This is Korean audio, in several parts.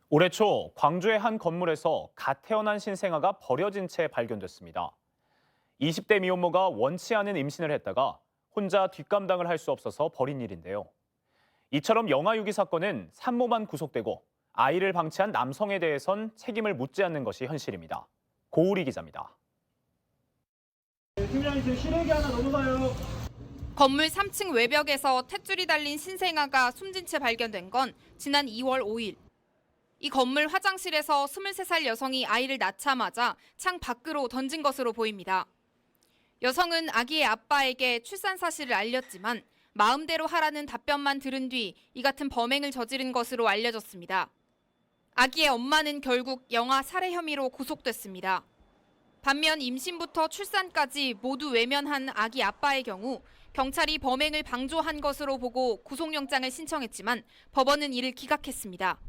올해 초 광주의 한 건물에서 갓 태어난 신생아가 버려진 채 발견됐습니다. 20대 미혼모가 원치 않은 임신을 했다가 혼자 뒷감당을 할 수 없어서 벌인 일인데요. 이처럼 영아 유기 사건은 산모만 구속되고 아이를 방치한 남성에 대해선 책임을 묻지 않는 것이 현실입니다. 고우리 기자입니다. 팀장님 지금 실외기 하나 넘어가요. 건물 3층 외벽에서 탯줄이 달린 신생아가 숨진 채 발견된 건 지난 2월 5일. 이 건물 화장실에서 23살 여성이 아이를 낳자마자 창 밖으로 던진 것으로 보입니다. 여성은 아기의 아빠에게 출산 사실을 알렸지만 마음대로 하라는 답변만 들은 뒤 이 같은 범행을 저지른 것으로 알려졌습니다. 아기의 엄마는 결국 영아 살해 혐의로 구속됐습니다. 반면 임신부터 출산까지 모두 외면한 아기 아빠의 경우 경찰이 범행을 방조한 것으로 보고 구속영장을 신청했지만 법원은 이를 기각했습니다.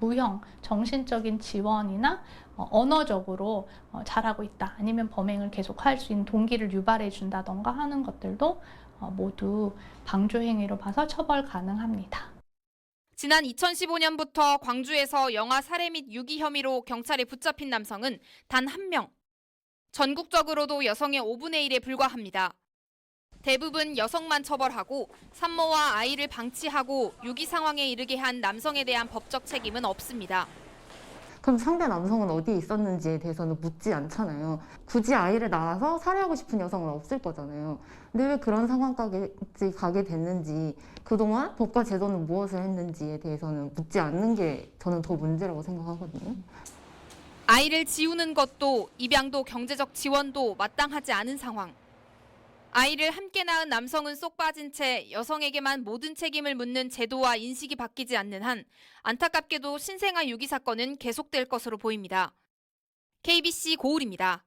무형, 정신적인 지원이나 언어적으로 잘하고 있다. 아니면 범행을 계속할 수 있는 동기를 유발해 준다던가 하는 것들도 모두 방조행위로 봐서 처벌 가능합니다. 지난 2015년부터 광주에서 영아 살해 및 유기 혐의로 경찰에 붙잡힌 남성은 단 1명. 전국적으로도 여성의 5분의 1에 불과합니다. 대부분 여성만 처벌하고 산모와 아이를 방치하고 유기 상황에 이르게 한 남성에 대한 법적 책임은 없습니다. 그럼 상대 남성은 어디에 있었는지에 대해서는 묻지 않잖아요. 굳이 아이를 낳아서 살해하고 싶은 여성은 없을 거잖아요. 근데 왜 그런 상황까지 가게 됐는지, 그동안 법과 제도는 무엇을 했는지에 대해서는 묻지 않는 게 저는 더 문제라고 생각하거든요. 아이를 지우는 것도 입양도 경제적 지원도 마땅하지 않은 상황. 아이를 함께 낳은 남성은 쏙 빠진 채 여성에게만 모든 책임을 묻는 제도와 인식이 바뀌지 않는 한 안타깝게도 신생아 유기 사건은 계속될 것으로 보입니다. KBC 고울입니다.